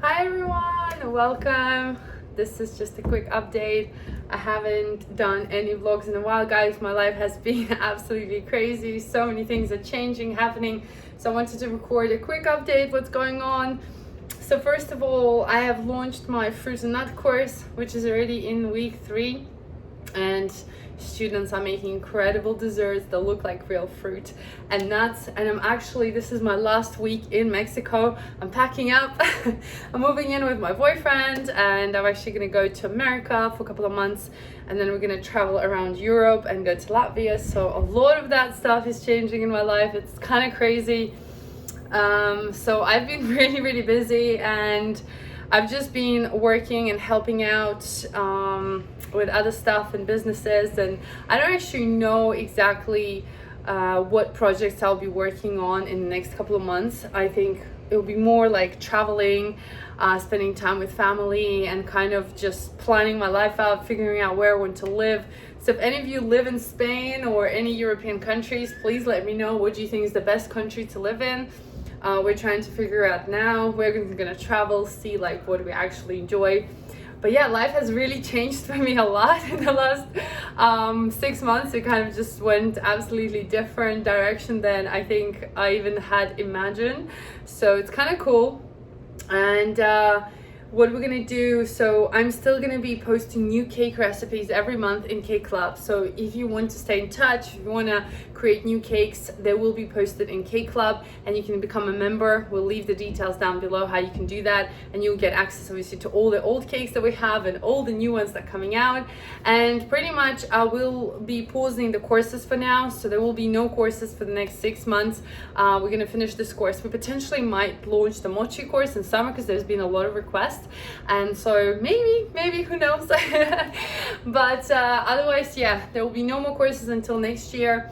Hi everyone, welcome. This is just a quick update. I haven't done any vlogs in a while, guys. My life has been absolutely crazy. So many things are changing, happening. So I wanted to record a quick update, what's going on. So first of all, I have launched my fruit and nut course, which is already in week 3. And students are making incredible desserts that look like real fruit and nuts. And this is my last week in Mexico. I'm packing up. I'm moving in with my boyfriend, and I'm actually gonna go to America for a couple of months, and then we're gonna travel around Europe and go to Latvia. So a lot of that stuff is changing in my life. It's kind of crazy. So I've been really busy, and I've just been working and helping out with other stuff and businesses, and I don't actually know exactly what projects I'll be working on in the next couple of months. I think it will be more like traveling, spending time with family, and kind of just planning my life out, figuring out where I want to live. So if any of you live in Spain or any European countries, please let me know what do you think is the best country to live in. We're trying to figure out now. We're gonna travel, see like what we actually enjoy. But yeah, life has really changed for me a lot in the last 6 months. It kind of just went absolutely different direction than I think I even had imagined. So it's kind of cool. And what we're gonna do, so I'm still gonna be posting new cake recipes every month in Cake Club. So if you want to stay in touch, if you want to create new cakes, they will be posted in Cake Club, and you can become a member. We'll leave the details down below how you can do that, and you'll get access obviously to all the old cakes that we have and all the new ones that are coming out. And pretty much I will be pausing the courses for now, so there will be no courses for the next 6 months. We're gonna finish this course. We potentially might launch the mochi course in summer because there's been a lot of requests, and so maybe who knows. But otherwise, yeah, there will be no more courses until next year.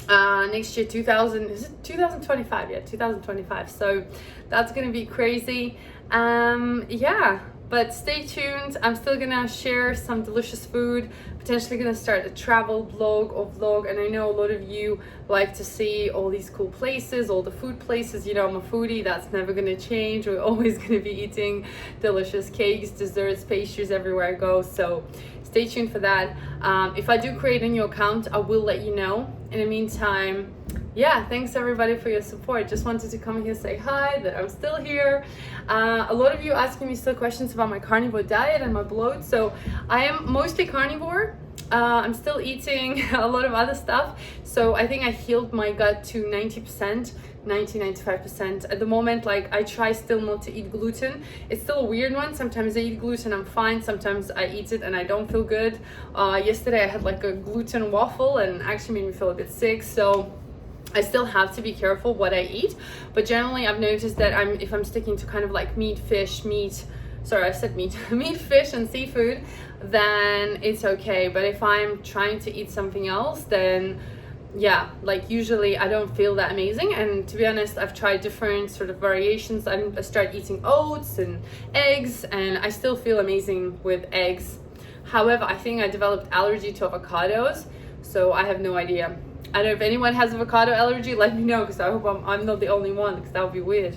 Next year, 2025? Yeah, 2025. So that's gonna be crazy. Yeah, but stay tuned. I'm still gonna share some delicious food, potentially gonna start a travel blog or vlog. And I know a lot of you like to see all these cool places, all the food places. You know, I'm a foodie, that's never gonna change. We're always gonna be eating delicious cakes, desserts, pastries everywhere I go. So stay tuned for that. If I do create a new account, I will let you know. In the meantime, yeah, thanks everybody for your support. Just wanted to come here, say hi, that I'm still here. A lot of you asking me still questions about my carnivore diet and my bloat. So I am mostly carnivore. I'm still eating a lot of other stuff. So I think I healed my gut to 90%. 95%. At the moment, like, I try still not to eat gluten. It's still a weird one. Sometimes I eat gluten, I'm fine. Sometimes I eat it and I don't feel good. Yesterday I had like a gluten waffle and actually made me feel a bit sick. So I still have to be careful what I eat. But generally I've noticed that if I'm sticking to kind of like meat, fish, fish and seafood, then it's okay. But if I'm trying to eat something else, then yeah, like usually I don't feel that amazing. And to be honest, I've tried different sort of variations. I started eating oats and eggs, and I still feel amazing with eggs. However, I think I developed allergy to avocados, so I have no idea. I don't know if anyone has avocado allergy, let me know, because I hope I'm not the only one, because that would be weird.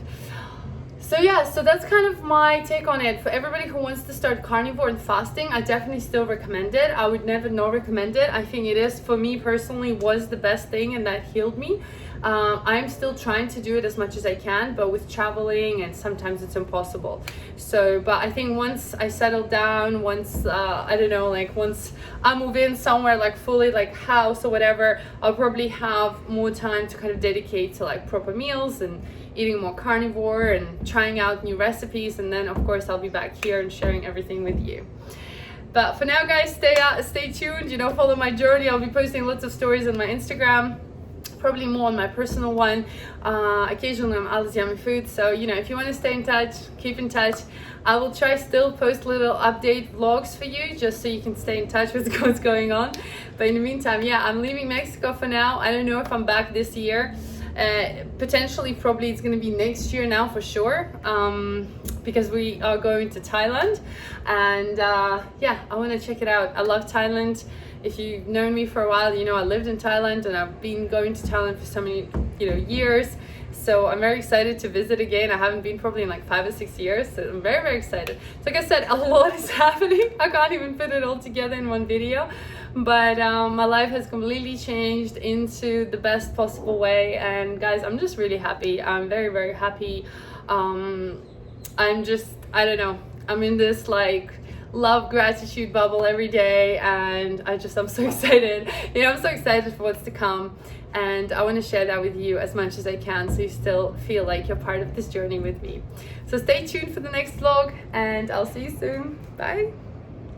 So yeah, so that's kind of my take on it. For everybody who wants to start carnivore and fasting, I definitely still recommend it. I would never not recommend it. I think it is, for me personally, was the best thing, and that healed me. I'm still trying to do it as much as I can, but with traveling and sometimes it's impossible. So, but I think once I settle down, once once I move in somewhere like fully like house or whatever, I'll probably have more time to kind of dedicate to like proper meals and eating more carnivore and trying out new recipes. And then of course I'll be back here and sharing everything with you. But for now, guys, stay tuned, you know, follow my journey. I'll be posting lots of stories on my Instagram, probably more on my personal one. Occasionally on Alice Yummy Food. So, you know, if you want to stay in touch, keep in touch. I will try still post little update vlogs for you, just so you can stay in touch with what's going on. But in the meantime, yeah, I'm leaving Mexico for now. I don't know if I'm back this year. Potentially, probably it's going to be next year now for sure, because we are going to Thailand. And yeah, I want to check it out. I love Thailand. If you've known me for a while, you know I lived in Thailand, and I've been going to Thailand for so many years. So I'm very excited to visit again. I haven't been probably in like 5 or 6 years, so I'm very, very excited. So like I said, a lot is happening. I can't even put it all together in one video, but my life has completely changed into the best possible way. And guys, I'm just really happy. I'm very, very happy. I'm just, I don't know, I'm in this like love gratitude bubble every day, and I'm so excited. I'm so excited for what's to come, and I want to share that with you as much as I can, so you still feel like you're part of this journey with me. So stay tuned for the next vlog, and I'll see you soon. Bye.